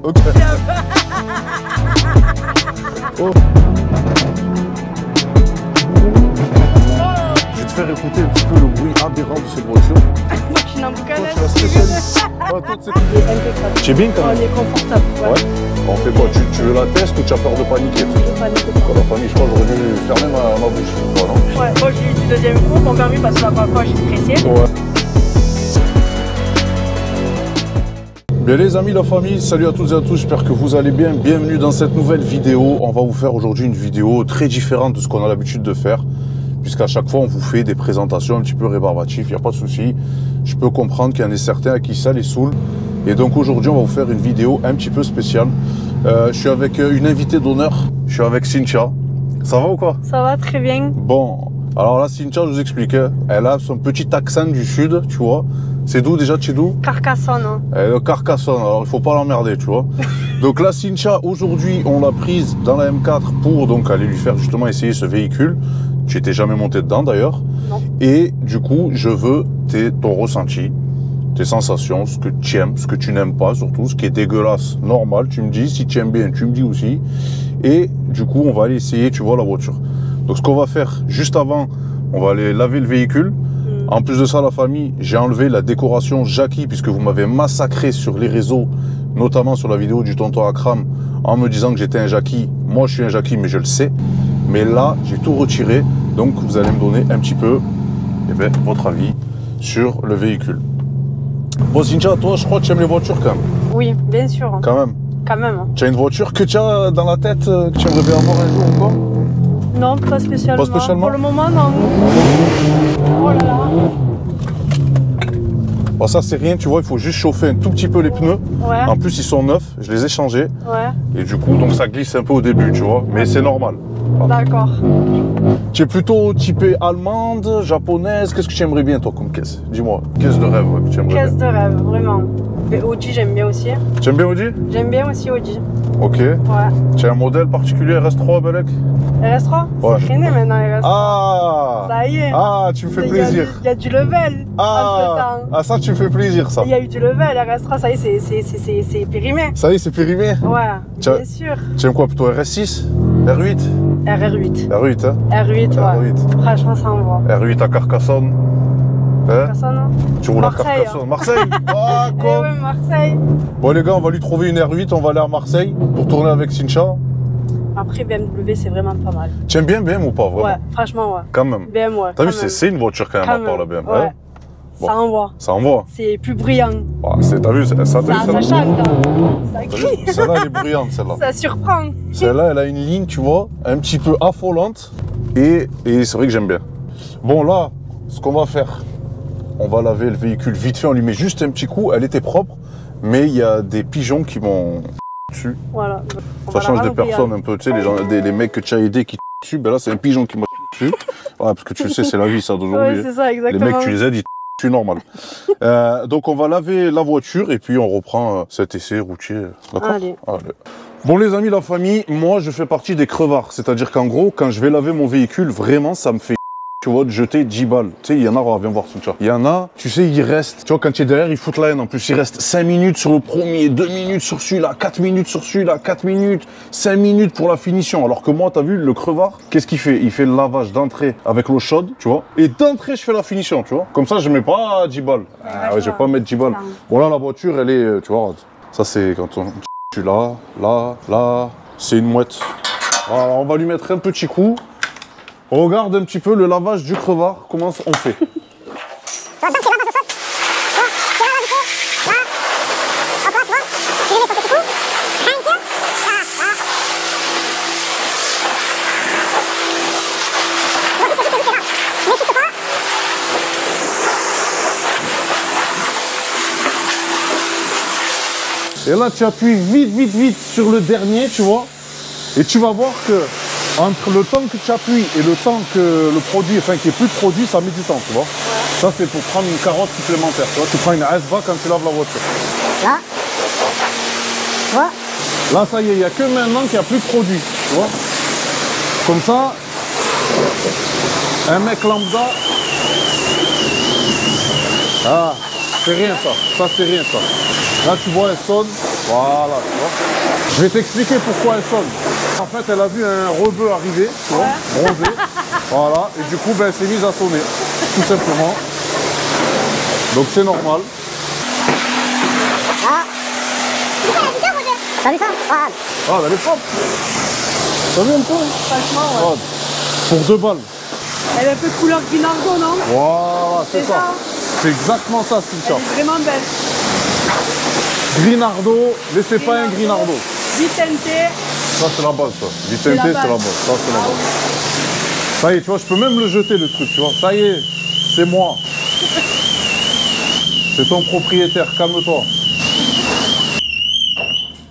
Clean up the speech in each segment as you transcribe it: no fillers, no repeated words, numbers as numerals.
Ok. Oh. Je vais te faire écouter un petit peu le bruit aberrant de cette voiture. Moi, je suis n'importe Toi, tu es la spécialiste. Toi, tu es bien quand même. On est confortable. Ouais. On fait quoi? Tu veux la test ou tu as peur de paniquer? Quand la famille, je crois que j'aurais dû fermer ma bouche. Voilà. Ouais, moi j'ai eu du deuxième coup, mon permis parce que la première fois j'étais pressée. Ouais. Bien les amis, la famille, salut à toutes et à tous, j'espère que vous allez bien. Bienvenue dans cette nouvelle vidéo. On va vous faire aujourd'hui une vidéo très différente de ce qu'on a l'habitude de faire. Puisqu'à chaque fois on vous fait des présentations un petit peu rébarbatives, il n'y a pas de souci. Je peux comprendre qu'il y en a certains à qui ça les saoule. Et donc aujourd'hui on va vous faire une vidéo un petit peu spéciale. Je suis avec une invitée d'honneur, je suis avec Cynthia. Ça va ou quoi? Ça va très bien. Bon, alors là Cynthia, je vous explique, elle a son petit accent du sud, tu vois. C'est d'où déjà, tu es d'où? Carcassonne. Hein. Elle est Carcassonne, alors il faut pas l'emmerder, tu vois. Donc là Cynthia, aujourd'hui on l'a prise dans la M4 pour donc aller lui faire justement essayer ce véhicule. Tu n'étais jamais monté dedans d'ailleurs. Non. Et du coup, je veux ton ressenti, tes sensations, ce que tu aimes, ce que tu n'aimes pas surtout, ce qui est dégueulasse, normal, tu me dis. Si tu aimes bien, tu me dis aussi. Et du coup, on va aller essayer, tu vois, la voiture. Donc ce qu'on va faire juste avant, on va aller laver le véhicule. En plus de ça, la famille, j'ai enlevé la décoration Jackie puisque vous m'avez massacré sur les réseaux, notamment sur la vidéo du tonton Akram, en me disant que j'étais un Jackie. Moi, je suis un Jackie, mais je le sais. Mais là, j'ai tout retiré, donc vous allez me donner un petit peu votre avis sur le véhicule. Bon, Cynthia, toi, je crois que tu aimes les voitures quand même. Oui, bien sûr. Quand même. Quand même. Tu as une voiture que tu as dans la tête, que tu aimerais bien avoir un jour ou quoi? Non, pas spécialement. Pas spécialement. Pour le moment, non. Oh là là. Bon, ça, c'est rien, tu vois, il faut juste chauffer un tout petit peu les pneus. Ouais. En plus, ils sont neufs, je les ai changés. Ouais. Et du coup, donc ça glisse un peu au début, tu vois, mais c'est normal. D'accord. Tu es plutôt typée allemande, japonaise, qu'est-ce que tu aimerais bien toi comme caisse? Dis-moi, caisse de rêve ouais, que tu aimerais Caisse bien. de rêve, vraiment. Mais Audi, j'aime bien aussi. Tu aimes bien Audi? J'aime bien aussi Audi. Ok. Ouais. Tu as un modèle particulier RS3, Belek? RS3? Ouais. C'est freiné maintenant, RS3. Ah! Ça y est. Ah, tu me fais plaisir. Il y a du level entre temps. Ah, ça, tu me fais plaisir, ça. Il y a eu du level, RS3, ça y est, c'est périmé. Ça y est, c'est périmé? Ouais, Tiens. bien sûr. Tu aimes quoi plutôt RS6? R8? R8. R8, hein? R8, ouais. R8. Franchement, ça envoie. R8 à Carcassonne. Hein? Carcassonne? Tu roules Marseille, à Carcassonne. Marseille? Ah, Eh quoi? ouais, Marseille. Bon, les gars, on va lui trouver une R8, on va aller à Marseille pour tourner avec Cynthia. Après, BMW, c'est vraiment pas mal. Tu aimes bien BM ou pas, vraiment? Ouais, franchement, ouais. Quand même. BMW. T'as vu, c'est une voiture quand même à part la BM. Ouais. Hein? Bon. Ça envoie. Ça envoie. C'est plus brillant. Ah, t'as vu, ça Ça chante, hein. Ça crie. Celle-là, elle est bruyante, celle-là. Ça surprend. Celle-là, elle a une ligne, tu vois, un petit peu affolante. Et c'est vrai que j'aime bien. Bon, là, ce qu'on va faire, on va laver le véhicule vite fait, on lui met juste un petit coup. Elle était propre, mais il y a des pigeons qui m'ont dessus. Voilà. Ça change des personnes un peu, tu sais, les mecs que tu as aidés qui dessus. Ben là, c'est un pigeon qui m'a dessus. Ouais, parce que tu le sais, c'est la vie, ça, d'aujourd'hui. Ouais, c'est ça, exactement. Les mecs, tu les aides, ils dessus normal. Donc, on va laver la voiture et puis on reprend cet essai routier. D'accord? Allez. Bon, les amis, la famille, moi, je fais partie des crevards. C'est-à-dire qu'en gros, quand je vais laver mon véhicule, vraiment, ça me fait tu vois, de jeter 10 balles. Tu sais, il y en a, viens voir, Cynthia. Il y en a, tu sais, ils restent. Tu vois, quand tu es derrière, ils foutent la haine. En plus, il reste 5 minutes sur le premier, 2 minutes sur celui-là, 4 minutes sur celui-là, 4 minutes, 5 minutes pour la finition. Alors que moi, t'as vu, le crevard, qu'est-ce qu'il fait? Il fait le lavage d'entrée avec l'eau chaude, tu vois. Et d'entrée, je fais la finition, tu vois. Comme ça, je mets pas 10 balles. Ah ouais, je vais pas mettre 10 balles. Bon, là, la voiture, elle est, tu vois, ça, c'est quand tu là, c'est une mouette. Alors, on va lui mettre un petit coup. Regarde un petit peu le lavage du crevard, comment on fait. Et là, tu appuies vite sur le dernier, tu vois. Et tu vas voir que entre le temps que tu appuies et le temps que le produit, enfin qu'il n'y ait plus de produit, ça met du temps, tu vois. Ouais. Ça, c'est pour prendre une carotte supplémentaire, tu vois. Tu prends une ASBA quand tu laves la voiture. Là. Ouais. Là, ça y est, il n'y a que maintenant qu'il n'y a plus de produit, tu vois. Comme ça, un mec lambda, ah, c'est rien ça. Ça, c'est rien ça. Là, tu vois, elle sonne. Voilà, tu vois. Je vais t'expliquer pourquoi elle sonne. En fait, elle a vu un rebeu arriver, tu vois, bronzé. Voilà, et du coup, ben, elle s'est mise à sonner, tout simplement. Donc c'est normal. Ah. T'as vu ça? Regarde. Ah, elle est propre. T'as vu un peu? Franchement, ouais. Regarde. Pour 2 balles. Elle est un peu couleur Grinardo, non? Voilà, c'est ça. C'est exactement ça, Elle Cynthia. est vraiment belle. Grinardo, mais c'est pas un Grinardo. Vicente. Ça, c'est la base, ça. Vicente, c'est la la base. base. Ça, c'est la base. Ça y est, tu vois, je peux même le jeter, le truc, tu vois. Ça y est, c'est moi. C'est ton propriétaire, calme-toi.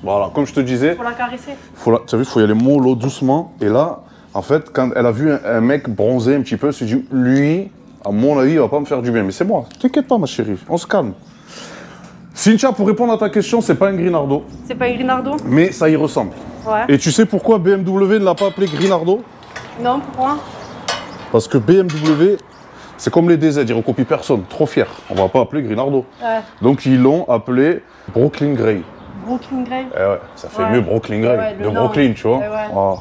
Voilà, comme je te disais, Pour la caresser. tu as vu, il faut y aller mollo, doucement. Et là, en fait, quand elle a vu un mec bronzé un petit peu, elle s'est dit, lui, à mon avis, il va pas me faire du bien. Mais c'est moi, t'inquiète pas, ma chérie, on se calme. Cynthia, pour répondre à ta question, c'est pas un Grinardo, C'est pas un Grinardo? mais ça y ressemble. Ouais. Et tu sais pourquoi BMW ne l'a pas appelé Grinardo? Non, pourquoi? Parce que BMW, c'est comme les DZ, ils recopient personne, trop fier. On va pas appeler Grinardo. Ouais. Donc ils l'ont appelé Brooklyn Grey. Brooklyn Grey. Eh ouais, ça fait Ouais. mieux Brooklyn Grey, Ouais, le de nom. Brooklyn, tu vois. Ouais, ouais. Voilà.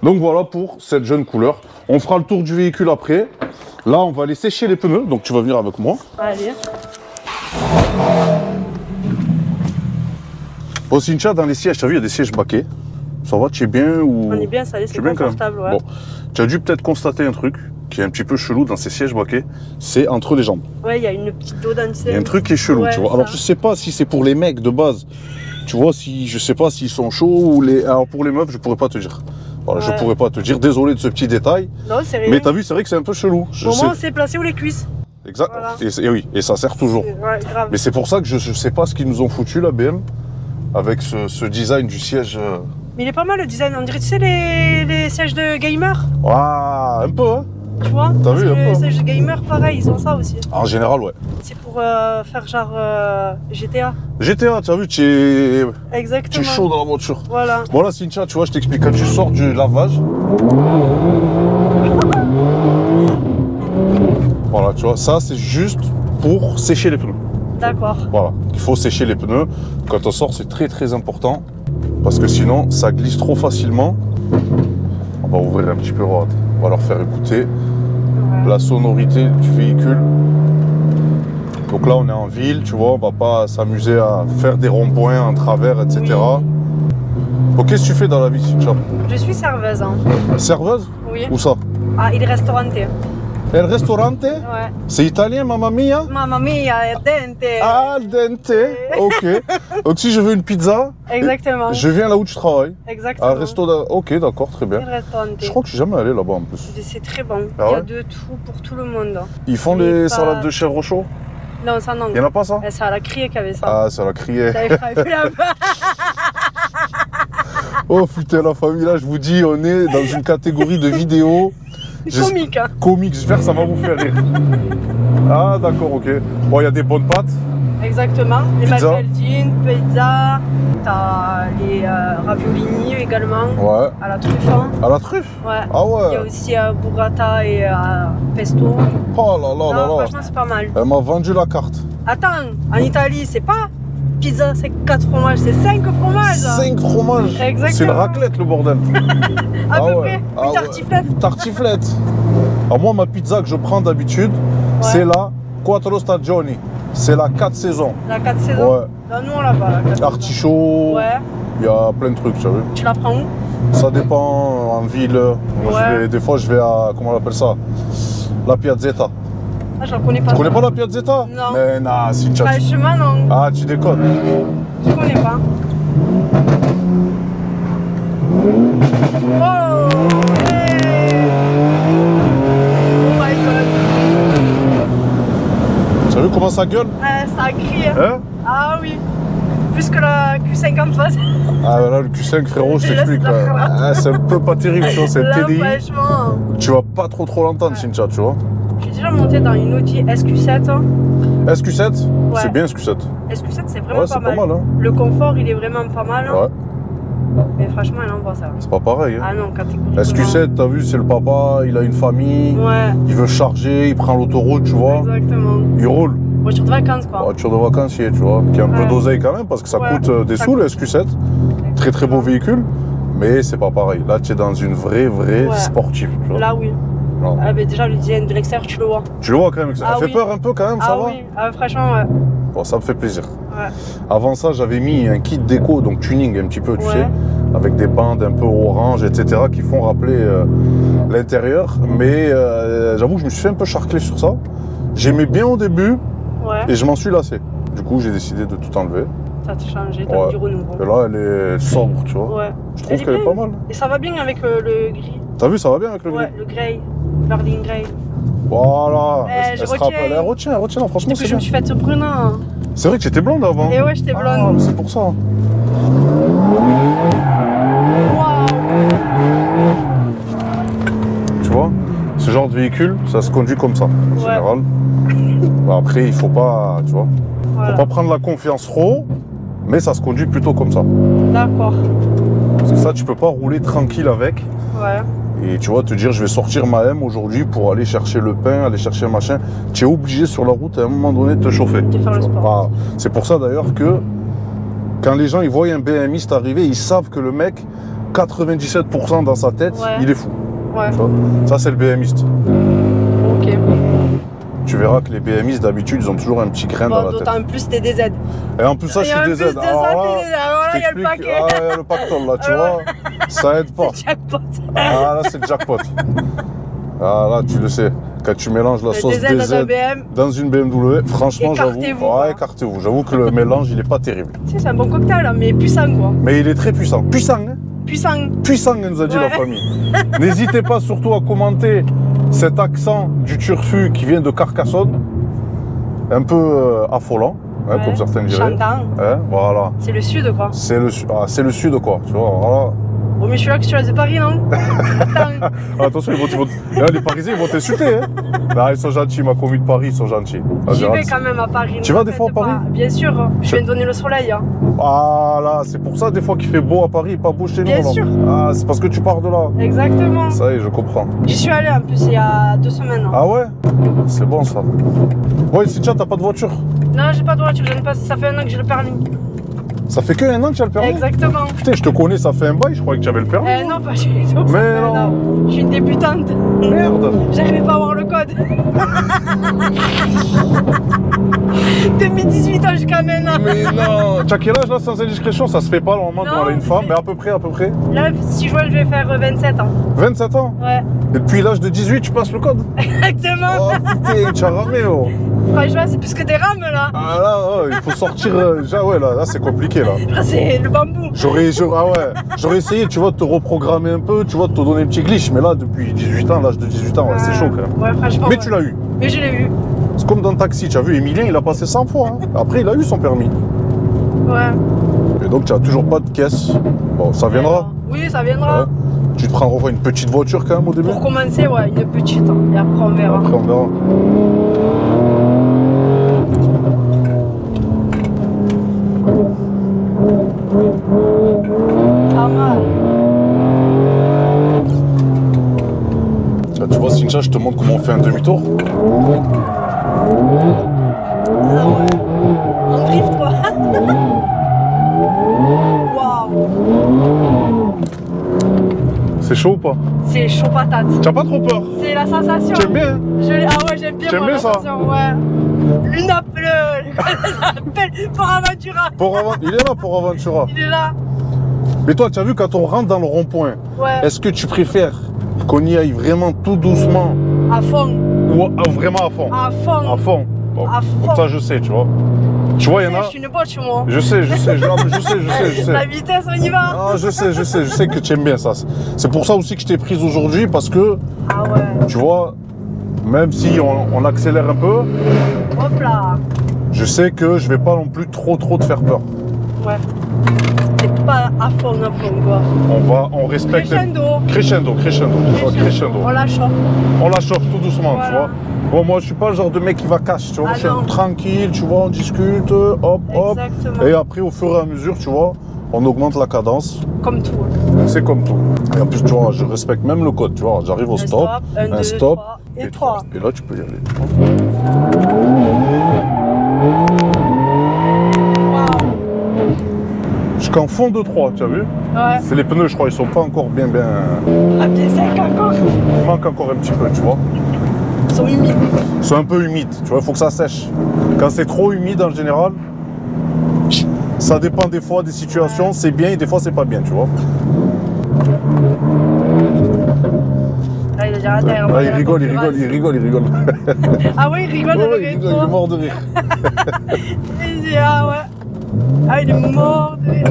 Donc voilà pour cette jeune couleur. On fera le tour du véhicule après. Là, on va aller sécher les pneus, donc tu vas venir avec moi. Allez. Bon, Cynthia, dans les sièges, tu as vu, il y a des sièges baquets. Ça va, tu es bien ou... On est bien, ça y est, Tu c'est es bien quand même. confortable, ouais. Bon, tu as dû peut-être constater un truc qui est un petit peu chelou dans ces sièges baquets, c'est entre les jambes. Ouais, il y a une petite dos dans le Il y ciel. a un truc qui est chelou, Ouais, tu vois. ça. Alors, je sais pas si c'est pour les mecs de base. Tu vois, si je sais pas s'ils sont chauds ou les... Alors, pour les meufs, je pourrais pas te dire. Voilà, je Ouais. pourrais pas te dire. Désolé de ce petit détail. Non, c'est rien. Mais t'as vu, c'est vrai que c'est un peu chelou. Je Au sais... moins, on s'est placé où les cuisses. Exact. Voilà. Et oui, et ça sert toujours. Ouais, grave. Mais c'est pour ça que je sais pas ce qu'ils nous ont foutu, la BM, avec ce design du siège. Mais il est pas mal le design. On dirait, tu sais, les sièges de gamer. Ah, un peu, hein. Tu vois? T'as Parce vu, que un peu, les hein. sièges de gamer, pareil, ils ont ça aussi. En général, ouais. C'est pour faire genre GTA. GTA, tu as vu, tu es Exactement. chaud dans la voiture. Voilà. Bon là, Cynthia, tu vois, je t'explique. Quand tu sors du lavage, voilà, tu vois, ça c'est juste pour sécher les pneus. D'accord. Voilà, il faut sécher les pneus. Quand on sort, c'est très très important parce que sinon, ça glisse trop facilement. On va ouvrir un petit peu, regarde. On va leur faire écouter Ouais. la sonorité du véhicule. Donc là, on est en ville, tu vois, on va pas s'amuser à faire des ronds-points en travers, etc. Oui. Bon, qu'est-ce que tu fais dans la vie, Cynthia? Je suis serveuse. Hein. Serveuse? Oui. Où ça? Ah, il restaurante. El ristorante? Ouais. C'est italien, mamma mia? Mamma mia, dente. Al dente. Ok. Donc si je veux une pizza, Exactement. je viens là où tu travailles. Exactement. Un resto. Ok, d'accord, très Il bien. restaurante. Je crois que je suis jamais allé là-bas en plus. C'est très bon. Ah Il y a ouais de tout pour tout le monde. Ils font Mais les pas- salades de chèvre chaud? Non, ça non. Il y en a pas ça? C'est à la criée qu'il y avait ça. Ah, ça l'a crié. J'avais frappé là-bas. Oh putain, la famille, là, je vous dis, on est dans une catégorie de vidéos. Comique. Hein. Comique, j'espère que ça va vous faire rire. Ah, d'accord, ok. Bon, il y a des bonnes pâtes. Exactement. Les Pizza. Malfaldine, pizza. T'as les raviolini également. Ouais. À la truffe. Hein. À la truffe? Ouais. Ah Il y a ouais. aussi burrata et pesto. Oh là là là Non, là. franchement, c'est pas mal. Elle m'a vendu la carte. Attends, en Italie, c'est pas pizza, c'est 4 fromages, c'est 5 fromages. 5 fromages. Exactement. C'est une raclette, le bordel. À peu ouais. près. Ah Une ouais. tartiflette. Une tartiflette. Alors moi, ma pizza que je prends d'habitude, c'est la Quattro Stagioni. C'est la 4 saisons. La 4 saisons. Ouais. Là, nous, on l'a pas, la 4 saisons. Artichaut. Ouais. Il y a plein de trucs, tu as vu. Tu la prends où? Ça dépend en ville. Moi, Ouais. des fois, je vais à, comment on appelle ça? La Piazzetta. Ah, je la connais pas. Tu connais pas la Piazzetta? Non. Mais non, si tu Franchement, non. Ah, tu déconnes. Je connais pas. Oh! Hey! Oh my god! Tu as vu comment ça gueule? Ça crie. Hein. Hein? Ah oui. Plus que la Q5 en face. Ah, là, le Q5, frérot, je Et là, t'explique. c'est d'accord. Ah, c'est un peu pas terrible, tu vois, c'est Là, TDI. franchement. Tu vas pas trop l'entendre, Cynthia, tu vois. J'ai déjà monté dans une Audi SQ7. Hein. SQ7? Ouais. C'est bien SQ7. SQ7, c'est vraiment Ouais, c'est pas mal, hein. Le confort, il est vraiment pas mal. Hein. Ouais, Mais franchement, elle envoie ça. c'est pas pareil. Hein. Ah non, catégoriquement. SQ7, t'as vu, c'est le papa, il a une famille, Ouais, il veut charger, il prend l'autoroute, tu vois. exactement. Il roule. voiture de vacances, quoi. Voiture de vacancier, tu vois, qui a un peu d'oseille quand même, parce que ça coûte des sous, le SQ7. Très très beau véhicule, mais c'est pas pareil. Là, tu es dans une vraie sportive, tu vois. Là, oui. Non. Ah, mais déjà, le design de l'extérieur, tu le vois. Tu le vois quand même, ça fait peur un peu quand même, ça va? Oui, franchement, ouais. Bon, ça me fait plaisir. Ouais. Avant ça, j'avais mis un kit déco, donc tuning un petit peu, tu sais, avec des bandes un peu orange, etc., qui font rappeler l'intérieur. Mais j'avoue que je me suis fait un peu charcler sur ça. J'aimais bien au début, et je m'en suis lassé. Du coup, j'ai décidé de tout enlever. Ça t'a changé, t'as mis du renouveau. Et là, elle est sobre, tu vois. Ouais. Je trouve qu'elle est pas mal. Et ça va bien avec le gris. T'as vu, ça va bien avec le gris? Ouais, le grey, Berlin grey. Voilà. Elle retient, non, franchement, c'est je me suis faite brune. C'est vrai que j'étais blonde avant. Et ouais, j'étais blonde. Ah, c'est pour ça. Tu vois, ce genre de véhicule, ça se conduit comme ça, en général. Après, il faut pas, tu vois, faut pas prendre la confiance trop, mais ça se conduit plutôt comme ça. D'accord. Parce que ça, tu peux pas rouler tranquille avec. Ouais. Et tu vois, te dire, je vais sortir ma M aujourd'hui pour aller chercher le pain, aller chercher le machin. Tu es obligé sur la route à un moment donné de te chauffer. De faire le sport. C'est pour ça d'ailleurs que quand les gens ils voient un BMiste arriver, ils savent que le mec, 97% dans sa tête, il est fou. Ouais. Tu vois, ça, c'est le BMiste. Ok. Tu verras que les BMistes d'habitude, ils ont toujours un petit grain dans la tête. D'autant plus t'es DZ. Et en plus, ça, je suis DZ. Alors là, il y a le paquet. Ah, il y a le pactole là, tu vois. Ça aide pas. C'est jackpot. Ah, là, c'est le jackpot. Ah, là, tu le sais. Quand tu mélanges la sauce DZ dans une BMW, franchement, j'avoue. Écartez-vous. J'avoue que le mélange, il est pas terrible. C'est un bon cocktail, mais puissant, quoi. Mais il est très puissant. Puissant, hein? Puissant, elle nous a dit la famille. N'hésitez pas surtout à commenter cet accent du turfu qui vient de Carcassonne, un peu affolant, comme certains diraient. Chantant. Voilà. C'est le sud, quoi. C'est le sud, quoi. Tu vois, voilà. Oh, mais je suis là que tu as de Paris, non? Attention, là, les Parisiens, ils vont t'insulter. Hein. Là, ils sont gentils, ma commu de Paris, ils sont gentils. J'y vais quand même à Paris. Tu vas des fois à Paris? Bien sûr, je viens de donner le soleil. Hein. Ah là, c'est pour ça des fois qu'il fait beau à Paris et pas beau chez nous. Bien sûr. Ah, c'est parce que tu pars de là. Exactement. Ça y est, je comprends. J'y suis allé en plus il y a 2 semaines. Hein. Ah ouais? C'est bon ça. Ouais, Cynthia, t'as pas de voiture? Non, j'ai pas de voiture, ça fait 1 an que j'ai le permis. Ça fait que 1 an que tu as le permis? Exactement. Putain, je te connais, ça fait un bail, je croyais que tu avais le permis. Non, pas du tout. Mais non. Je suis une débutante. Merde. J'arrivais pas à avoir le code. 2018 ans jusqu'à maintenant. Mais non. Tu as quel âge là, sans indiscrétion? Ça se fait pas normalement devant une femme, mais à peu près. Là, 6 juin, je vais faire 27 ans. 27 ans? Ouais. Et depuis l'âge de 18, tu passes le code? Exactement. Oh putain, tu as ramé, oh. Franchement, c'est plus que des rames là. Ah là, il faut sortir. Là c'est compliqué là. C'est le bambou. J'aurais essayé, tu vois, de te reprogrammer un peu, tu vois, de te donner un petit glitch, mais là, depuis 18 ans, l'âge de 18 ans, c'est chaud quand même. Ouais, franchement. Mais tu l'as eu. Mais je l'ai eu. C'est comme dans le taxi, tu as vu, Emilien, il a passé 100 fois. Hein. Après, il a eu son permis. Ouais. Et donc, tu n'as toujours pas de caisse. Bon, ça viendra. Oui, ça viendra. Ouais. Tu te prendras une petite voiture quand même au début? Pour commencer, ouais, une petite. Hein. Et après, on verra. Pas mal. Là, tu vois, Cynthia, je te montre comment on fait un demi-tour. En drift, quoi. Waouh. C'est chaud ou pas? C'est chaud patate. Tu n'as pas trop peur? C'est la sensation. Tu aimes bien? Hein? Ah ouais, j'aime bien. J'aime bien ça? Ouais. Pour Aventura. Il est là pour Aventura. Il est là. Mais toi, tu as vu quand on rentre dans le rond-point, est-ce que tu préfères qu'on y aille vraiment tout doucement? À fond. Ou vraiment à fond? À fond. À fond. Bon, à fond. Comme ça, je sais, tu vois. Tu vois, il y en a. Je suis une botte chez moi. Je sais. La vitesse, on y va. Ah, je sais que tu aimes bien ça. C'est pour ça aussi que je t'ai prise aujourd'hui parce que. Ah ouais. Tu vois, même si on accélère un peu. Hop là. Je sais que je vais pas non plus trop te faire peur. Ouais. C'est pas à fond, quoi. On respecte. Crescendo. Crescendo. On la chauffe. On la chauffe tout doucement, tu vois. Bon, moi, je suis pas le genre de mec qui va cash, tu vois. Je suis tranquille, tu vois, on discute, hop. Exactement. Et après, au fur et à mesure, tu vois, on augmente la cadence. Comme tout. C'est comme tout. Et en plus, tu vois, je respecte même le code, tu vois. J'arrive au stop, un stop, 2, 3 et 3. Et là, tu peux y aller. Jusqu'en fond de 3, tu as vu? Ouais. C'est les pneus, je crois, ils sont pas encore bien. Ah, bien sec encore. Il manque encore un petit peu, tu vois. Ils sont humides. Ils sont un peu humides, tu vois, il faut que ça sèche. Quand c'est trop humide en général, ça dépend des fois des situations, c'est bien et des fois c'est pas bien, tu vois. Là, il a déjà raté. Là, il rigole. Ah ouais, il rigole Ouais, avec il toi. est mort de rire. Il dit, ah ouais. Ah, il est mort de rire.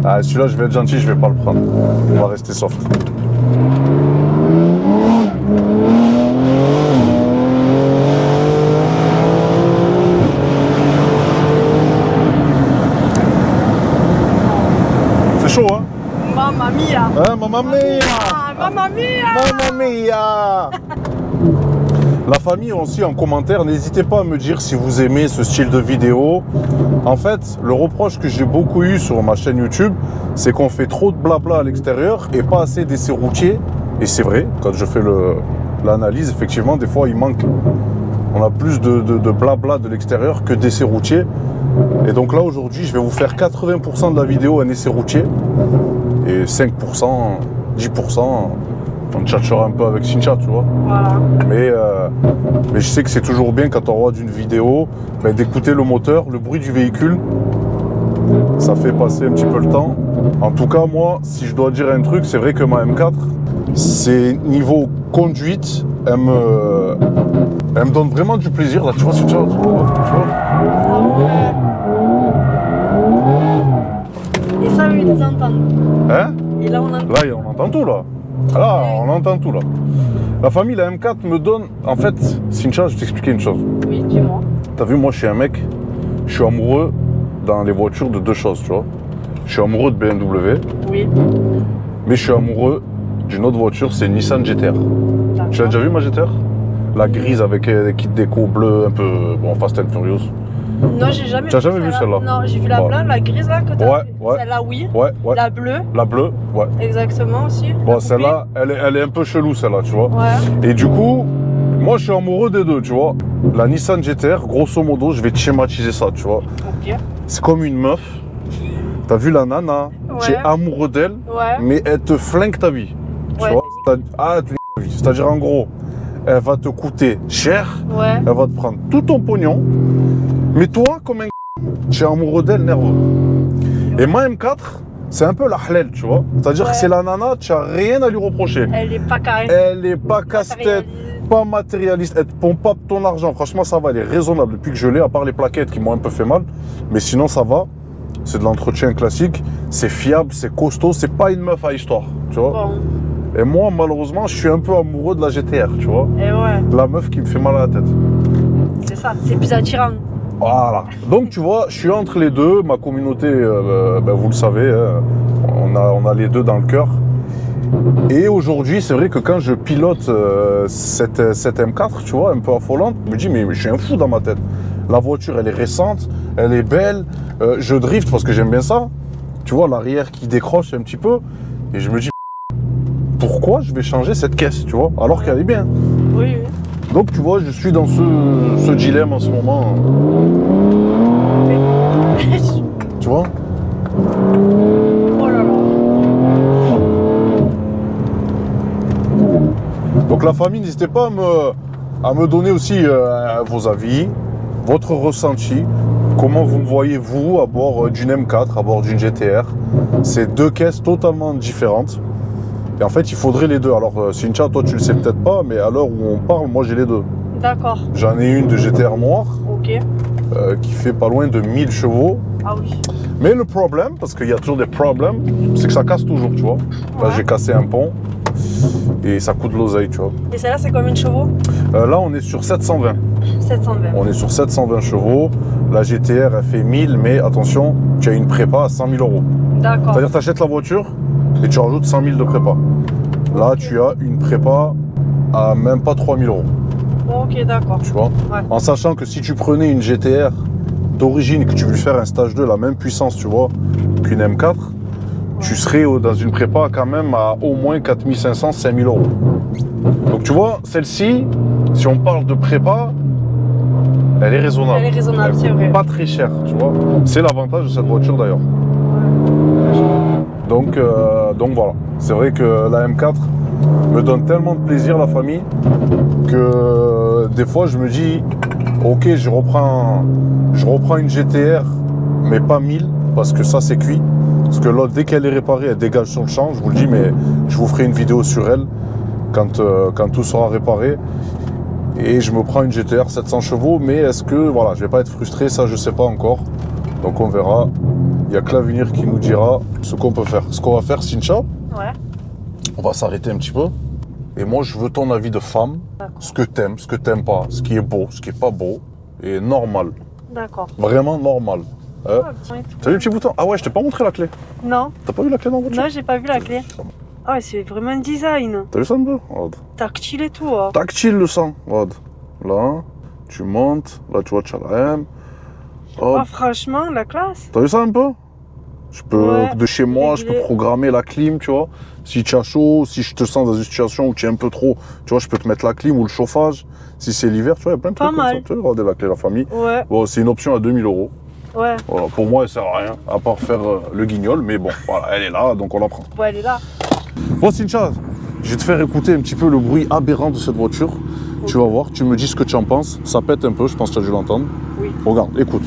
Ah, celui-là, je vais être gentil, je vais pas le prendre. On va rester soft. C'est chaud, hein? Mamma mia. Hein, mamma mia! Ah, mamma mia. Mamma mia! La famille aussi en commentaire, n'hésitez pas à me dire si vous aimez ce style de vidéo. En fait, le reproche que j'ai beaucoup eu sur ma chaîne YouTube, c'est qu'on fait trop de blabla à l'extérieur et pas assez d'essais routiers. Et c'est vrai, quand je fais l'analyse, effectivement, des fois il manque. On a plus de blabla de l'extérieur que d'essais routiers. Et donc là aujourd'hui, je vais vous faire 80% de la vidéo en essais routiers et 5%, 10%. On tchatchera un peu avec Cynthia, tu vois. Voilà. Mais je sais que c'est toujours bien quand on regarde une vidéo, ben, d'écouter le moteur, le bruit du véhicule. Ça fait passer un petit peu le temps. En tout cas, moi, si je dois dire un truc, c'est vrai que ma M4, c'est niveau conduite, elle me donne vraiment du plaisir. Là, tu vois, tu vois. Ah ouais. Et ça, eux, ils les entendent. Hein? Et là, on entend. Là, on entend tout, là. Là, on entend tout, là. La famille, la M4 me donne... En fait, Cynthia, je vais t'expliquer une chose. Oui, dis-moi. T'as vu, moi, je suis un mec, je suis amoureux dans les voitures de deux choses, tu vois. Je suis amoureux de BMW, Oui. mais je suis amoureux d'une autre voiture, c'est une Nissan GTR. Tu as déjà vu ma GTR? La grise avec des kits déco bleu, un peu, bon, Fast and Furious. Non, j'ai jamais vu. Tu as jamais vu celle-là? Non, j'ai vu la Ouais. blanche, la grise là que t'as Ouais, fait. ouais. Celle-là, oui. Ouais, ouais. La bleue, La bleue, ouais. exactement aussi. Bon, La celle-là, elle est un peu chelou, celle-là, tu vois. poupée. Ouais. Et du coup, moi, je suis amoureux des deux, tu vois. La Nissan GTR, grosso modo, je vais te schématiser ça, tu vois. Ok. C'est comme une meuf. T'as vu la nana, tu es Ouais. amoureux d'elle, Ouais. mais elle te flingue ta vie. Tu Ouais, vois? Elle te nique ta vie. C'est-à-dire, en gros, elle va te coûter cher, Ouais. elle va te prendre tout ton pognon, mais toi, comme un tu es amoureux d'elle, nerveux. Et ma M4, c'est un peu la halal, tu vois. C'est-à-dire Ouais. que c'est la nana, tu n'as rien à lui reprocher. Elle est pas carrée. Elle est pas casse-tête, pas matérialiste, elle te pompe pas ton argent. Franchement, ça va, elle est raisonnable depuis que je l'ai, à part les plaquettes qui m'ont un peu fait mal. Mais sinon, ça va. C'est de l'entretien classique, c'est fiable, c'est costaud, c'est pas une meuf à histoire, tu vois. Bon. Et moi, malheureusement, je suis un peu amoureux de la GTR, tu vois. Et ouais. La meuf qui me fait mal à la tête. C'est ça, c'est plus attirant. Voilà. Donc, tu vois, je suis entre les deux. Ma communauté, ben, vous le savez, hein, on a les deux dans le cœur. Et aujourd'hui, c'est vrai que quand je pilote cette M4, tu vois, un peu affolante, je me dis, mais je suis un fou dans ma tête. La voiture, elle est récente, elle est belle. Je drift parce que j'aime bien ça. Tu vois, l'arrière qui décroche un petit peu. Et je me dis, pourquoi je vais changer cette caisse, tu vois, alors qu'elle est bien. Oui, oui. Donc, tu vois, je suis dans ce dilemme en ce moment. Tu vois? Oh là là. Donc la famille, n'hésitez pas à me donner aussi vos avis, votre ressenti, comment vous me voyez vous à bord d'une M4, à bord d'une GTR. C'est deux caisses totalement différentes. Et en fait, il faudrait les deux. Alors Cynthia, toi tu le sais peut-être pas, mais à l'heure où on parle, moi j'ai les deux. D'accord. J'en ai une de GTR noire Ok. qui fait pas loin de 1000 chevaux. Ah oui. Mais le problème, parce qu'il y a toujours des problèmes, c'est que ça casse toujours, tu vois. Là, Ouais. j'ai cassé un pont et ça coûte de l'oseille, tu vois. Et celle-là, c'est combien de chevaux? Là, on est sur 720. 720. On est sur 720 chevaux. La GTR, elle fait 1000, mais attention, tu as une prépa à 100 000 euros. D'accord. C'est-à-dire, tu achètes la voiture et tu rajoutes 100 000 de prépa. Là, tu as une prépa à même pas 3 000 euros. Ok, d'accord. Tu vois? Ouais. En sachant que si tu prenais une GTR d'origine et que tu veux faire un stage 2, la même puissance, tu vois, qu'une M4, tu serais dans une prépa quand même à au moins 4 500, 5 000 euros. Donc tu vois, celle-ci, si on parle de prépa, Elle est raisonnable. Elle est raisonnable, c'est vrai. Pas très chère, tu vois. C'est l'avantage de cette voiture d'ailleurs. Donc voilà. C'est vrai que la M4 me donne tellement de plaisir, la famille, que des fois je me dis, ok, je reprends une GTR, mais pas 1000, parce que ça c'est cuit. Parce que l'autre, dès qu'elle est réparée, elle dégage sur le champ, je vous le dis, mais je vous ferai une vidéo sur elle quand tout sera réparé. Et je me prends une GTR 700 chevaux, mais est-ce que, voilà, je vais pas être frustré, ça je sais pas encore. Donc on verra. Il n'y a que l'avenir qui nous dira ce qu'on peut faire. Ce qu'on va faire, Cynthia, on va s'arrêter un petit peu. Et moi, je veux ton avis de femme. Ce que t'aimes pas, ce qui est beau, ce qui est pas beau. Et normal. D'accord. Vraiment normal. Hein? T'as vu le petit bouton? Ah ouais, je t'ai pas montré la clé. Non. T'as pas vu la clé dans la voiture? Non, j'ai pas vu la clé. Ah ouais, c'est vraiment un design. T'as vu ça un peu? Regarde. Tactile et tout. Hein. Tactile le sang. Regarde. Là, tu montes. Là, tu vois, tu as la M. Hop. Ah, franchement, la classe. T'as vu ça un peu? Je peux, de chez moi, je peux programmer la clim, tu vois. Si tu as chaud, si je te sens dans une situation où tu es un peu trop, tu vois, je peux te mettre la clim ou le chauffage. Si c'est l'hiver, tu vois, il y a plein de trucs comme ça. Tu vois, regardez la clé, la famille. Ouais. Bon, c'est une option à 2000 €. Ouais. Voilà, pour moi, elle sert à rien, à part faire le guignol. Mais bon, voilà, elle est là, donc on la prend. Ouais, elle est là. Bon, Cynthia, je vais te faire écouter un petit peu le bruit aberrant de cette voiture. Okay. Tu vas voir, tu me dis ce que tu en penses. Ça pète un peu, je pense que tu as dû l'entendre. Oui. Regarde, écoute.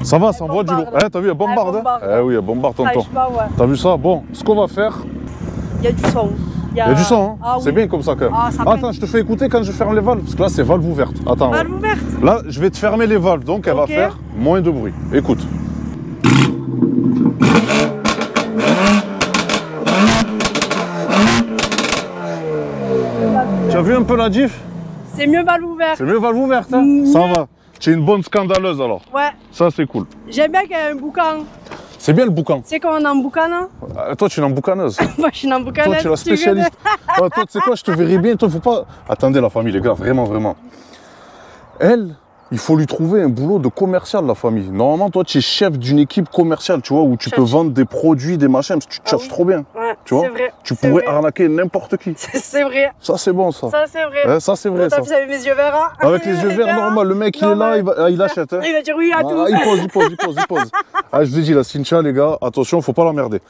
Ça va, ça envoie du lourd. Eh, t'as vu, elle bombarde. Eh oui, elle bombarde tonton. T'as vu ça? Bon, ce qu'on va faire. Il y a du son. Il y a du son, hein? Ah, c'est bien comme ça quand même. Ah, attends, je te fais écouter quand je ferme les valves. Parce que là, c'est valve ouverte. Attends. Valve ouverte? Là, je vais te fermer les valves, donc elle va faire moins de bruit. Écoute. Tu as vu un peu la diff? C'est mieux valve ouverte. C'est mieux valve ouverte, hein? Ça va. Tu es une bonne scandaleuse alors. Ouais. Ça c'est cool. J'aime bien qu'il y ait un boucan. C'est bien le boucan. C'est comme on est en boucan. Toi tu es une emboucaneuse. Moi je suis une emboucaneuse. Toi tu es la spécialiste. Toi tu sais quoi, je te verrai bien. Toi faut pas. Attendez la famille les gars, vraiment. Elle, il faut lui trouver un boulot de commercial, la famille. Normalement, toi, tu es chef d'une équipe commerciale, tu vois, où tu peux vendre des produits, des machins, parce que tu te cherches trop bien. Ouais, tu vois, vrai, tu pourrais arnaquer n'importe qui. C'est vrai. Ça, c'est bon, ça. Ça, c'est vrai. Ça, c'est vrai, ça. T'as vu avec mes yeux verts, hein? Avec les yeux verts, normal. Le mec, il est là, il achète. Hein. Il va dire oui à tout. Il pose. Ah, je vous ai dit, la Cynthia, les gars, attention, faut pas l'emmerder.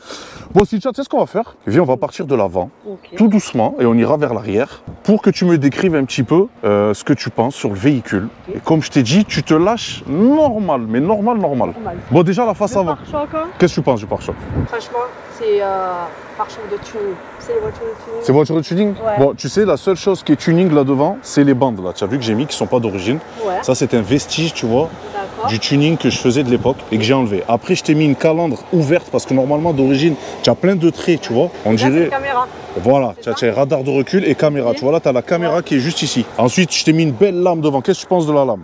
Bon, Cynthia, tu sais ce qu'on va faire? Viens, on va partir de l'avant, tout doucement, et on ira vers l'arrière, pour que tu me décrives un petit peu ce que tu penses sur le véhicule. Et comme je t'ai dit, tu te lâches normal, mais normal. Bon, déjà, la face avant. Qu'est-ce que tu penses du pare-choc? Franchement, c'est pare-choc de tuning. C'est les voitures de tuning. C'est voiture de tuning? Ouais. Bon, tu sais, la seule chose qui est tuning là devant, c'est les bandes là. Tu as vu que j'ai mis qui sont pas d'origine. Ouais. Ça, c'est un vestige, tu vois, du tuning que je faisais de l'époque et que j'ai enlevé. Après, je t'ai mis une calandre ouverte parce que normalement, d'origine, tu as plein de traits, tu vois. On dirait. Une caméra. Voilà, tu as radar de recul et caméra. Tu vois là, tu as la caméra qui est juste ici. Ensuite, je t'ai mis une belle lame devant. Qu'est-ce que tu penses de la lame?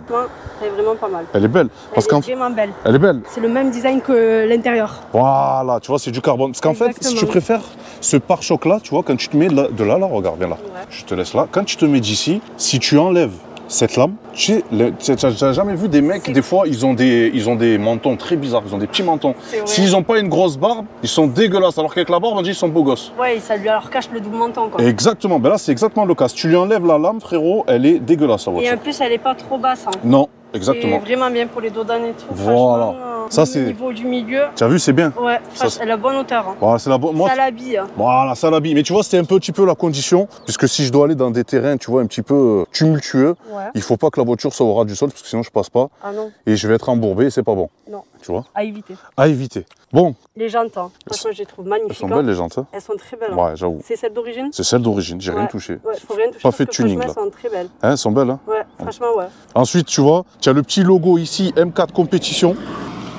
Elle est vraiment pas mal. Elle est belle. Elle est vraiment belle. Elle est belle. C'est le même design que l'intérieur. Voilà, tu vois, c'est du carbone. Parce qu'en fait, si tu préfères ce pare-choc là, tu vois, quand tu te mets de là, regarde, viens là. Ouais. Je te laisse là. Quand tu te mets d'ici, si tu enlèves cette lame, tu n'as jamais vu des mecs, des fois, ils ont des mentons très bizarres, ils ont des petits mentons. S'ils n'ont pas une grosse barbe, ils sont dégueulasses. Alors qu'avec la barbe, on dit qu'ils sont beaux gosses. Ouais, ça lui alors cache le double menton, quoi. Exactement. Ben là, c'est exactement le cas. Si tu lui enlèves la lame, frérot, elle est dégueulasse, la voiture. Et en plus, elle n'est pas trop basse. Hein. Non. Exactement. C'est vraiment bien pour les dodanes et tout. Voilà. Ça, c'est. Au niveau du milieu. Tu as vu, c'est bien. Ouais, elle a la bonne hauteur. Hein. Voilà, c'est la bonne. Ça l'habille. Voilà, ça l'habille. Mais tu vois, c'était un petit peu la condition. Puisque si je dois aller dans des terrains, tu vois, un petit peu tumultueux, il faut pas que la voiture soit au ras du sol, parce que sinon je passe pas. Ah non. Et je vais être embourbé et c'est pas bon. Non. Tu vois. À éviter. À éviter. Bon. Les jantes, hein. Franchement, je les trouve magnifiques. Elles sont belles, les jantes. Elles sont très belles. Ouais, j'avoue. C'est celle d'origine? C'est celle d'origine, j'ai rien touché. Ouais, faut rien toucher. Pas fait de tuning là. Elles sont très belles. Hein, elles sont belles, hein? Ouais, franchement, ouais. Ensuite, tu vois, tu as le petit logo ici, M4 Compétition.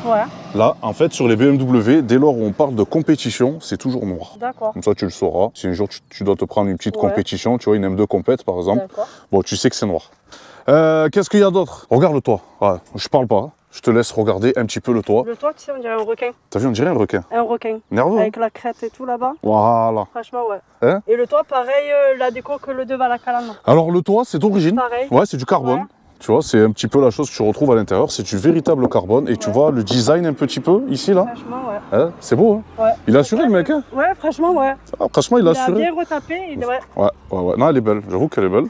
Ouais. Là, en fait, sur les BMW, dès lors où on parle de compétition, c'est toujours noir. D'accord. Comme ça, tu le sauras. Si un jour tu dois te prendre une petite compétition, tu vois, une M2 compète par exemple, bon, tu sais que c'est noir. Qu'est-ce qu'il y a d'autre? Regarde le toit. Ouais, je parle pas. Je te laisse regarder un petit peu le toit. Le toit, tu sais, on dirait un requin. T'as vu, on dirait un requin. Un requin. Nerveux. Avec la crête et tout là-bas. Voilà. Franchement, ouais. Hein? Et le toit, pareil, la déco que le devant, la calandre. Alors, le toit, c'est d'origine. Pareil. Ouais, c'est du carbone. Tu vois, c'est un petit peu la chose que tu retrouves à l'intérieur. C'est du véritable carbone. Et tu vois le design un petit peu ici, là. Franchement, ouais. Hein, c'est beau, hein. Ouais. Il a assuré, le mec, hein. Ouais, franchement, ouais. Ah, franchement, il a Il a assuré. bien retapé. Ouais. Ouais. Non, elle est belle. J'avoue qu'elle est belle.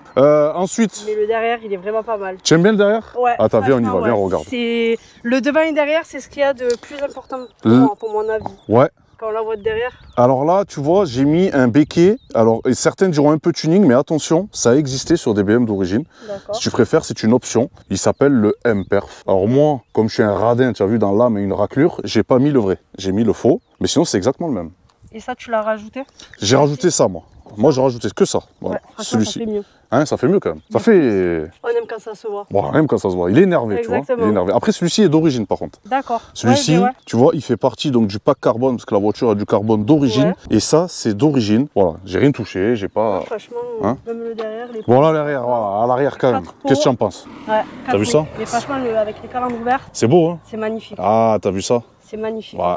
Ensuite, Mais le derrière, il est vraiment pas mal. tu aimes bien le derrière? Ouais. Attends, viens, on y va. franchement, Viens, ouais. on regarde. C'est le devant et derrière, c'est ce qu'il y a de plus important pour moi, pour mon avis. Ouais. Quand on la voit de derrière. Alors là, tu vois, j'ai mis un béquet. Alors, et certains diront un peu tuning, mais attention, ça a existé sur des BM d'origine. D'accord. Si tu préfères, c'est une option. Il s'appelle le M-Perf. Alors moi, comme je suis un radin, tu as vu, dans l'âme et une raclure, j'ai pas mis le vrai. J'ai mis le faux. Mais sinon, c'est exactement le même. Et ça, tu l'as rajouté? J'ai rajouté ça, moi. Moi, j'ai rajouté que ça. Voilà. Ouais, franchement, ça fait mieux. Hein, ça fait mieux quand même. Ça fait... On aime quand ça se voit. Bon, même quand ça se voit. Il est énervé, tu vois. Il est énervé. Après, celui-ci est d'origine, par contre. D'accord. Celui-ci, tu vois, il fait partie donc du pack carbone, parce que la voiture a du carbone d'origine. Ouais. Et ça, c'est d'origine. Voilà, j'ai rien touché, j'ai pas... Franchement, Hein, même le derrière, les... Voilà l'arrière, voilà, à l'arrière quand même. Qu'est-ce que tu en penses? Ouais. T'as vu ça? Mais franchement, avec les calandres ouverts, C'est beau, hein? c'est magnifique. Ah, t'as vu ça? C'est magnifique. Ouais.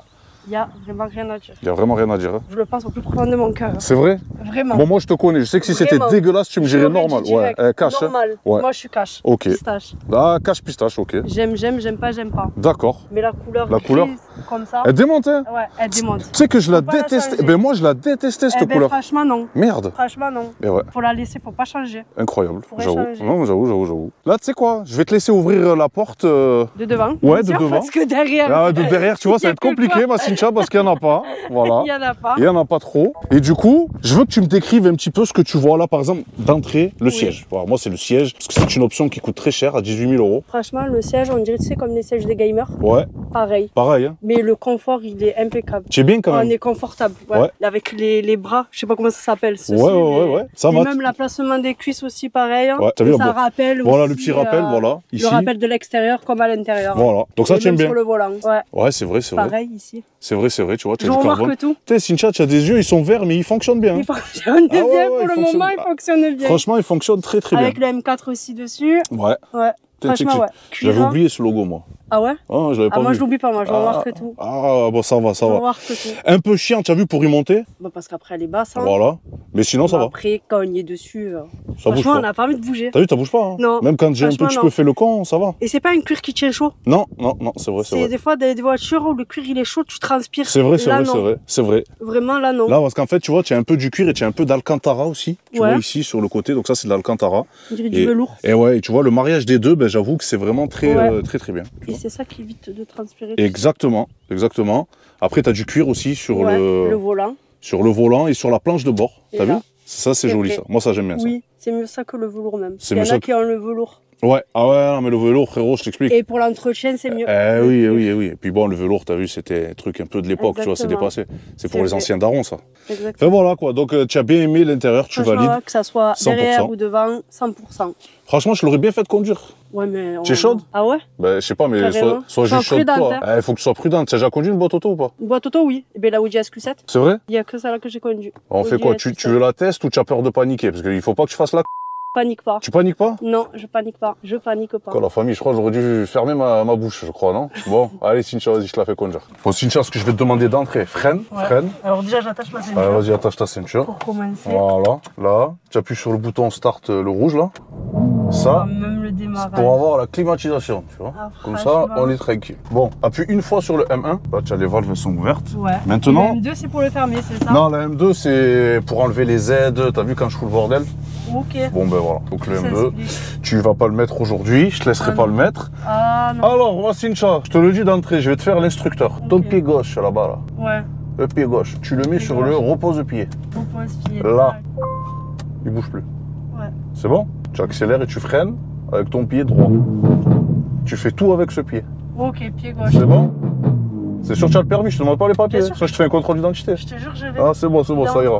Il y a vraiment rien à dire. Il y a vraiment rien à dire. Hein. Je le pense au plus profond de mon cœur. C'est vrai? Vraiment. Bon, moi, je te connais. Je sais que si c'était Vraiment. dégueulasse, tu me dirais normal. Ouais, cash. Normal. Ouais. Moi, je suis cash. Ok. Pistache. Ah, cash pistache, ok. J'aime pas. D'accord. Mais la couleur La couleur comme ça. Elle démonte, hein? Ouais, elle démonte. Tu sais que je la Faut pas la détestais. changer. Ben moi, je la détestais, cette couleur. Franchement, non. Merde. Franchement, non. Et ouais. Faut la laisser, faut pas changer. Incroyable. Faudrait J'avoue. changer. Non, j'avoue. Là, tu sais quoi? Je vais te laisser ouvrir la porte. De devant. Ouais, Bien de sûr, devant. Parce que derrière. Ah, de derrière, tu vois, ça va être Il y a que compliqué, toi. ma Cynthia, parce qu'il n'y en a pas. Voilà. Il y en a pas. Il n'y en a pas trop. Et du coup, je veux que tu me décrives un petit peu ce que tu vois là, par exemple, d'entrée, le siège. Voilà, moi, c'est le siège, parce que c'est une option qui coûte très cher, à 18 000 €. Franchement, le siège, on dirait, tu sais, comme les sièges des gamers. Ouais, Pareil. pareil. Hein. Mais le confort, il est impeccable. Tu es bien quand On même. est confortable. Ouais. Ouais. Avec les bras, je sais pas comment ça s'appelle. ceci, Ouais. Ça Et va. même l'emplacement des cuisses aussi, pareil. Hein. Ouais, t'as vu, Et ça bon. rappelle Voilà aussi, le petit rappel, voilà. Ici. Le rappel de l'extérieur comme à l'intérieur. Voilà. Donc ça, Et tu aimes même bien. sur le volant. Ouais. Ouais, c'est vrai. Pareil ici. C'est vrai, tu vois, tu Je as du carbone. remarque tout. Tu sais, Cynthia, tu as des yeux, ils sont verts, mais ils fonctionnent bien. Il fonctionne bien. Ah ouais, Pour il le fonctionne- moment, il fonctionne bien. Franchement, ils fonctionnent très bien. Avec le M4 aussi dessus. Ouais. Ouais. Franchement, ouais. J'avais Cuirin. oublié ce logo, moi. Ah ouais? Ah, je l'avais pas Moi, vu. je l'oublie pas, moi. Je remarque tout. Ah, bon, ça va. Je remarque tout. Un peu chiant, tu as vu, pour y monter. Bon, parce qu'après, elle est basse. Hein. Voilà. Mais sinon, ça va. Après, quand on y est dessus, Ça bouge franchement, on pas. n'a pas envie de bouger. T'as vu, ça bouge pas. Hein. Non. Même quand j'ai un Franchement, petit non. peu fait le con, ça va. Et c'est pas un cuir qui tient chaud. Non, c'est vrai. C'est des fois des voitures où le cuir il est chaud, tu transpires. C'est vrai. Là, non. C'est vrai. Vraiment, là, non. Là, parce qu'en fait, tu vois, tu as un peu du cuir et tu as un peu d'alcantara aussi. Tu Ouais. vois ici, sur le côté. Donc ça, c'est de l'alcantara. On dirait du velours. Et ouais, et tu vois, le mariage des deux, ben, j'avoue que c'est vraiment très, Ouais. très bien. Et c'est ça qui évite de transpirer. Exactement. Après, tu as du cuir aussi sur, Ouais, le volant. sur le volant et sur la planche de bord. Et T'as vu? là. Ça, c'est C'est joli, vrai. ça. Moi, ça, j'aime bien Oui, c'est mieux ça que le velours même. C'est Il y mieux en a ça qui ont le velours. ça. Ouais. Ah ouais, non, mais le velours, frérot, je t'explique. Et pour l'entretien, c'est mieux. Oui. Et puis bon, le velours, t'as vu, c'était un truc un peu de l'époque, tu vois, c'est Exactement. dépassé. C'est pour C'est les vrai. anciens darons, ça. Exactement. Enfin voilà, quoi. Donc, tu as bien aimé l'intérieur, tu Franchement, valides. que ça soit 100%. derrière ou devant, 100%. Franchement, je l'aurais bien fait de conduire. Ouais, mais. Tu es chaude? Ah ouais? Ben, je sais pas, mais Carrément. sois Sois juste chaude, prudente, toi. hein. Il faut que tu sois prudente. Tu as déjà conduit une boîte auto ou pas? Une boîte auto, oui. Et bien la Audi SQ7, C'est vrai? il n'y a que ça là que j'ai conduit. On fait Audi quoi? SQ7. Tu veux la test ou tu as peur de paniquer? Parce qu'il faut pas que tu fasses la... Panique pas. Tu paniques pas? Non, je panique pas. Je panique pas. Quoi, la famille, je crois que j'aurais dû fermer ma bouche, je crois, non? Bon, allez, Cynthia, vas-y, je te la fais conduire. Bon, Cynthia, ce que je vais te demander d'entrée, freine. Alors déjà, j'attache ma ceinture. Allez, vas-y, attache ta ceinture. Pour commencer. Voilà, là, tu appuies sur le bouton start, le rouge, là. Ça, Même le démarrage. pour avoir la climatisation, tu vois. Ah, Comme ça, franchement. on est tranquille. Bon, appuie une fois sur le M1. Là, tu as les valves, elles sont ouvertes. Ouais. Maintenant... Et le M2, c'est pour le fermer, c'est ça? Non, la M2, c'est pour enlever les aides. T'as vu quand je fous le bordel? Ok. Bon, ben voilà. Donc le Ça M2, explique. tu vas pas le mettre aujourd'hui. Je te laisserai Ah pas non. le mettre. Ah non. Alors, moi, Cynthia, je te le dis d'entrée, je vais te faire l'instructeur. Ton pied gauche, là-bas, là. Ouais. Le pied gauche, tu le mets Pied sur gauche. le repose-pied. Repose-pied. Là. Il bouge plus. Ouais. C'est bon? Tu accélères et tu freines avec ton pied droit. Tu fais tout avec ce pied. Ok, pied gauche. C'est bon? C'est sûr que tu as le permis, je te demande pas les papiers. Bien sûr. Ça, je te fais un contrôle d'identité. Je te jure, je l'ai. Ah, c'est bon, ça ira.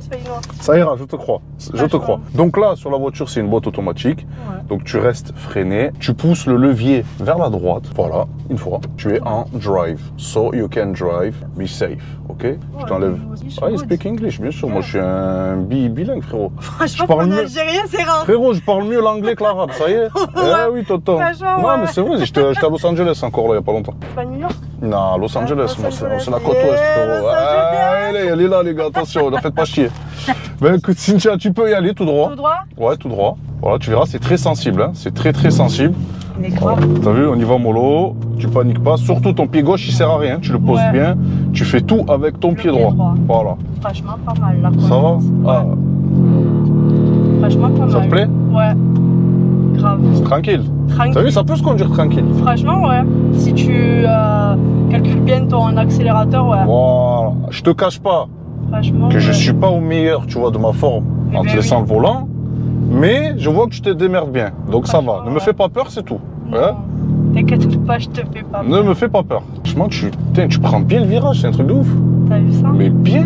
Ça ira, je te crois. Je te Franchement. crois. Donc là, sur la voiture, c'est une boîte automatique. Ouais. Donc tu restes freiné. Tu pousses le levier vers la droite. Voilà, une fois. Tu es en drive. So you can drive, be safe. Ok? Je t'enlève. Ah, il speak English, bien sûr. Moi, je suis un bilingue, frérot. Franchement, parle en mieux. algérien, c'est rare. Frérot, je parle mieux l'anglais que l'arabe, ça y est? Eh oui, tonton. Franchement, Non, ouais. mais c'est vrai, j'étais à Los Angeles encore là, il y a pas longtemps. C'est pas New York? Non, Los Angeles, Los moi, Angeles. c'est la côte ouest, Yeah, frérot. Los Angeles. Elle est là, les gars, attention, ne faites pas chier. Ben écoute, Cynthia, tu peux y aller tout droit. Tout droit? Ouais, tout droit. Voilà, tu verras, c'est très sensible, hein. C'est très sensible. Mais grave. T'as vu, on y va mollo, tu paniques pas. Surtout ton pied gauche, il sert à rien. Tu le poses bien. Tu fais tout avec ton pied droit. Voilà. Franchement, pas mal la Ça va? Ah. Franchement, pas mal. Ça te plaît? Ouais. Grave. C'est tranquille. T'as vu, ça peut se conduire tranquille. Franchement, ouais. Si tu calcules bien ton accélérateur, ouais. Voilà. Je te cache pas Franchement, que je suis pas au meilleur, tu vois, de ma forme en te laissant le volant. Mais je vois que tu te démerdes bien. Donc ça va. Ne me fais pas peur, c'est tout. Ouais. T'inquiète pas, je te fais pas peur. Ne me fais pas peur. Franchement, tu prends bien le virage, c'est un truc de ouf. T'as vu ça? Mais bien.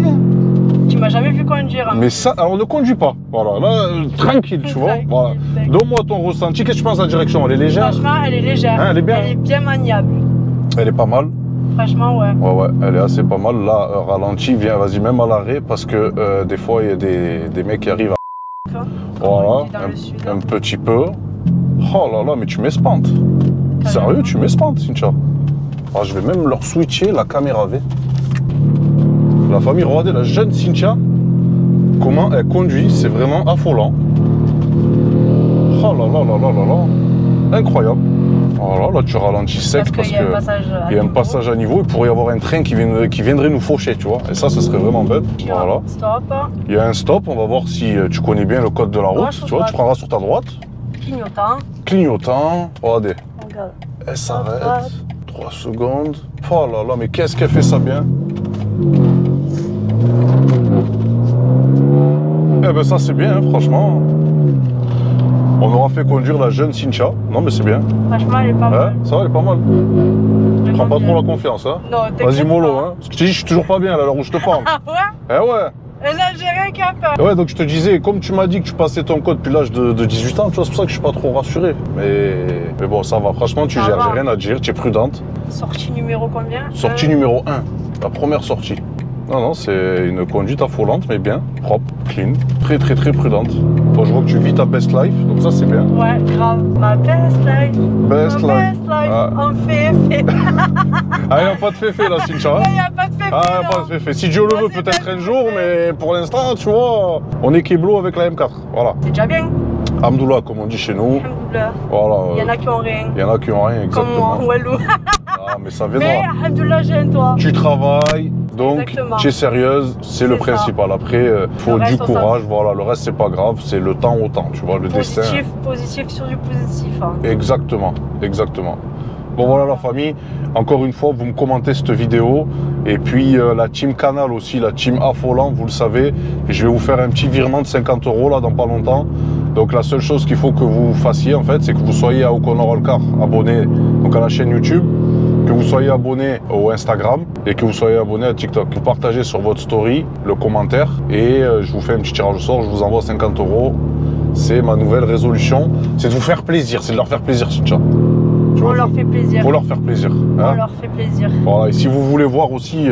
Tu m'as jamais vu conduire. Hein. Mais ça, alors ne conduis pas. Voilà, là, tranquille, tu vois. Voilà. Donne-moi ton ressenti. Qu'est-ce que tu penses de la direction? Elle est légère? Franchement, elle est légère. Hein, elle est bien. Elle est bien maniable. Elle est pas mal. Franchement, ouais. Ouais, elle est assez pas mal. Là, ralenti, viens, vas-y, même à l'arrêt, parce que des fois, il y a des mecs qui arrivent à... Voilà, un petit peu. Oh là là, mais tu m'espantes. Sérieux, tu m'espantes, Cynthia. Ah, je vais même leur switcher la caméra V. La famille, regardez la jeune Cynthia, comment elle conduit, c'est vraiment affolant. Oh là là là là là là, incroyable. Voilà, là tu ralentis sec parce qu'il y a un passage à niveau. Il pourrait y avoir un train qui viendrait nous faucher, tu vois. Et ça, ce serait vraiment bête. Voilà. Stop. Il y a un stop, on va voir si tu connais bien le code de la route. Tu vois, tu prendras sur ta droite. Clignotant. Clignotant. Regardez. Regarde. Elle s'arrête. 3 secondes. Oh là là, mais qu'est-ce qu'elle fait ça bien? Eh ben ça c'est bien, hein, franchement. On aura fait conduire la jeune Cynthia. Non mais c'est bien. Franchement, elle est pas mal. Ça va, elle est pas mal. Prends pas trop la confiance, hein. Non, vas-y mollo, hein. Parce que je te dis, je suis toujours pas bien à l'heure où je te parle. Ah ouais? Eh ouais. Un Algérien qui a peur. Ouais, donc je te disais, comme tu m'as dit que tu passais ton code depuis l'âge de 18 ans, tu vois, c'est pour ça que je suis pas trop rassuré. Mais bon, ça va, franchement, tu gères, j'ai rien à dire, tu es prudente. Sortie numéro combien? Sortie numéro 1, la première sortie. Non, c'est une conduite affolante, mais bien, propre, clean, très très très prudente. Bon, je vois que tu vis ta best life, donc ça c'est bien. Ouais, grave. Ma best life. Best life. Ah. En féfé. Ah, il n'y a pas de féfé là, Cynthia. Il n'y a pas de féfé. Ah, il n'y a pas de féfé. Si Dieu le veut, peut-être un jour, mais pour l'instant, tu vois, on est kéblo avec la M4. Voilà. C'est déjà bien. Hamdoullah, comme on dit chez nous. Hamdoullah. Voilà. Il y en a qui ont rien. Il y en a qui ont rien, exactement. Comme moi, Walou. Ah, mais ça viendra. Mais Hamdoullah, j'ai un toit. Tu travailles, donc exactement. tu es sérieuse, c'est le principal. Ça. Après, il faut du courage, voilà, le reste c'est pas grave, c'est le temps au temps, tu vois, le destin. Positif sur du positif. Hein. Exactement, exactement. Bon voilà la famille, encore une fois, vous me commentez cette vidéo. Et puis la team Canal aussi, la team Affolant, vous le savez. Je vais vous faire un petit virement de 50 € là dans pas longtemps. Donc la seule chose qu'il faut que vous fassiez en fait, c'est que vous soyez à O'Connor All Car abonné donc à la chaîne YouTube, que vous soyez abonné au Instagram et que vous soyez abonné à TikTok. Vous partagez sur votre story le commentaire et je vous fais un petit tirage au sort, je vous envoie 50 €. C'est ma nouvelle résolution, c'est de vous faire plaisir, c'est de leur faire plaisir, Cynthia. On leur fait plaisir. Faut leur faire plaisir. Hein, on leur fait plaisir. Voilà, et si vous voulez voir aussi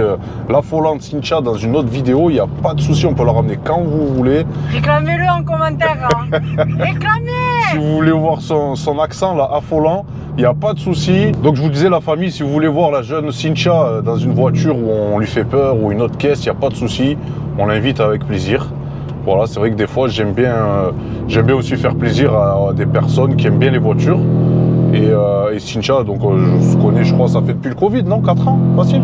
l'affolante Cynthia dans une autre vidéo, il n'y a pas de souci, on peut la ramener quand vous voulez. Réclamez-le en commentaire. Hein. Réclamez. Si vous voulez voir son accent là, affolant, il n'y a pas de souci. Donc je vous disais la famille, si vous voulez voir la jeune Cynthia dans une voiture où on lui fait peur ou une autre caisse, il n'y a pas de souci. On l'invite avec plaisir. Voilà, c'est vrai que des fois j'aime bien aussi faire plaisir à des personnes qui aiment bien les voitures. Et Cynthia, donc je connais, je crois, ça fait depuis le Covid, non? 4 ans, facile?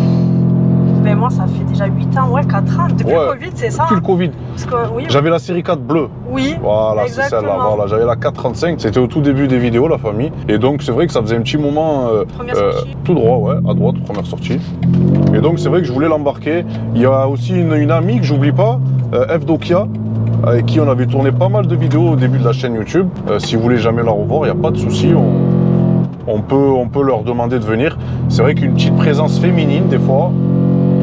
Ben moi, ça fait déjà 8 ans, ouais, 4 ans. Depuis le Covid, c'est ça? Depuis le Covid. Parce que, oui, j'avais la série 4 bleue. Oui, voilà, c'est celle-là. Voilà, j'avais la 435. C'était au tout début des vidéos, la famille. Et donc, c'est vrai que ça faisait un petit moment. Première sortie. Tout droit, ouais, à droite, première sortie. Et donc, c'est vrai que je voulais l'embarquer. Il y a aussi une amie que j'oublie pas, F Dokia, avec qui on avait tourné pas mal de vidéos au début de la chaîne YouTube. Si vous voulez jamais la revoir, il n'y a pas de souci. On peut leur demander de venir. C'est vrai qu'une petite présence féminine, des fois,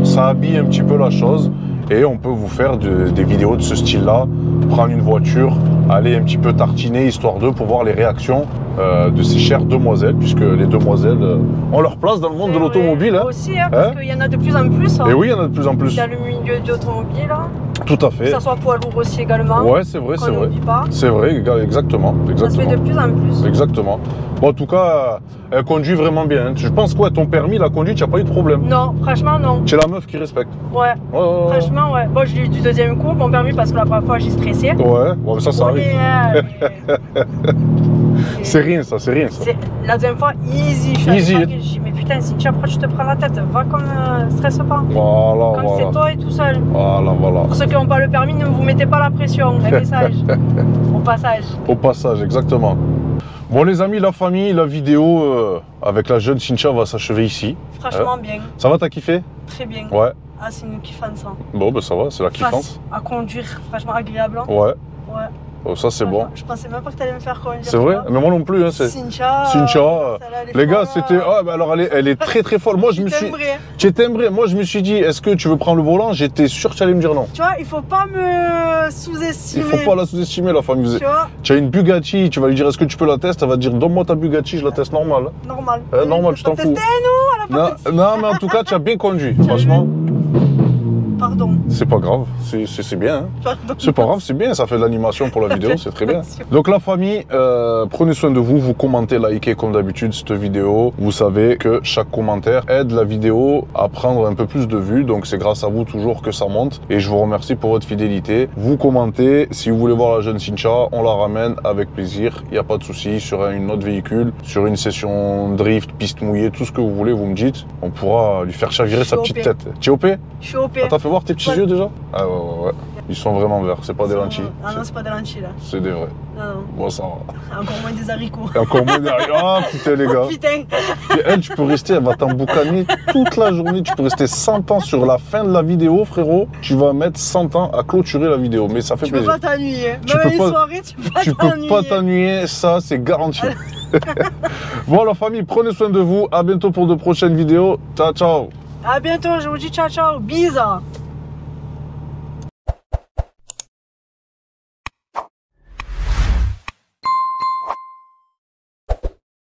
ça habille un petit peu la chose. Et on peut vous faire des vidéos de ce style-là. Prendre une voiture, aller un petit peu tartiner, histoire d'eux, pour voir les réactions de ces chères demoiselles. Puisque les demoiselles ont leur place dans le monde de l'automobile. Hein. Aussi, hein, parce qu'il y en a de plus en plus. Hein. Et oui, il y en a de plus en plus. Dans le milieu de l'automobile. Hein. Tout à fait. Que ça soit poids lourd aussi également. Ouais, c'est vrai, c'est vrai. C'est vrai, exactement. Ça se fait de plus en plus. Exactement. Bon, en tout cas, elle conduit vraiment bien. Je pense quoi, ton permis, la conduite, il n'y a pas eu de problème. Non, franchement, non. Tu es la meuf qui respecte. Ouais. Franchement, ouais. Bon, je l'ai eu du deuxième coup, mon permis, parce que la première fois, j'ai stressé. Ouais, bon, ça arrive. C'est rien ça, c'est rien ça. La deuxième fois, easy. Je suis Easy. allée je dis, mais putain, Cynthia, pourquoi tu te prends la tête? Va comme stresse pas. Voilà, Comme voilà. c'est toi et tout seul. Voilà, voilà. Pour ceux qui n'ont pas le permis, ne vous mettez pas la pression. Un message. Au passage. Au passage, exactement. Bon les amis, la famille, la vidéo avec la jeune Cynthia va s'achever ici. Franchement, bien. Ça va, t'as kiffé? Très bien. Ouais. Ah, c'est nous qui faisons ça. Bon, ben ça va, c'est la kiffance. À conduire, franchement agréable. Hein. Ouais. Ouais. Oh, ça c'est bon. Je pensais même pas que t'allais me faire conduire. C'est vrai? Mais moi non plus. Hein, Cynthia. Les gars, c'était. Ah, bah alors elle est très très folle. Moi je me suis. Tu es timbré. Moi je me suis dit, est-ce que tu veux prendre le volant? J'étais sûr que tu allais me dire non. Tu vois, il faut pas me sous-estimer. Il faut pas la sous-estimer, la famille. Tu vois? Tu as une Bugatti, tu vas lui dire, est-ce que tu peux la tester? Elle va te dire, donne-moi ta Bugatti, je la teste normal. Normal. Normal, tu t'en fous. Non, mais en tout cas, tu as bien conduit. Franchement. Pardon. C'est pas grave, c'est bien. Hein. Pardon. C'est pas grave, c'est bien, ça fait de l'animation pour la vidéo, c'est très bien. Donc la famille, prenez soin de vous, vous commentez, likez comme d'habitude cette vidéo. Vous savez que chaque commentaire aide la vidéo à prendre un peu plus de vues, donc c'est grâce à vous toujours que ça monte. Et je vous remercie pour votre fidélité. Vous commentez, si vous voulez voir la jeune Cynthia, on la ramène avec plaisir, il n'y a pas de souci, sur un autre véhicule, sur une session drift, piste mouillée, tout ce que vous voulez, vous me dites. On pourra lui faire chavirer sa petite tête. Tu es OP? Je suis OP. T'as fait voir tes petits yeux déjà? Ah ouais. Ils sont vraiment verts, c'est pas des lentilles. Ah non, c'est pas des lentilles là. C'est des vrais. Non. Bon, ça va. Encore moins des haricots. Et encore moins derrière. Ah putain les gars. Putain. Et elle, tu peux rester, elle va t'emboucaner toute la journée. Tu peux rester 100 ans sur la fin de la vidéo, frérot. Tu vas mettre 100 ans à clôturer la vidéo. Mais ça fait plaisir. Tu peux pas t'ennuyer. Tu Même peux une pas- soirée, tu peux pas t'ennuyer, ça c'est garanti. Bon la famille, prenez soin de vous. À bientôt pour de prochaines vidéos. Ciao, ciao. À bientôt, je vous dis ciao ciao. Bisous.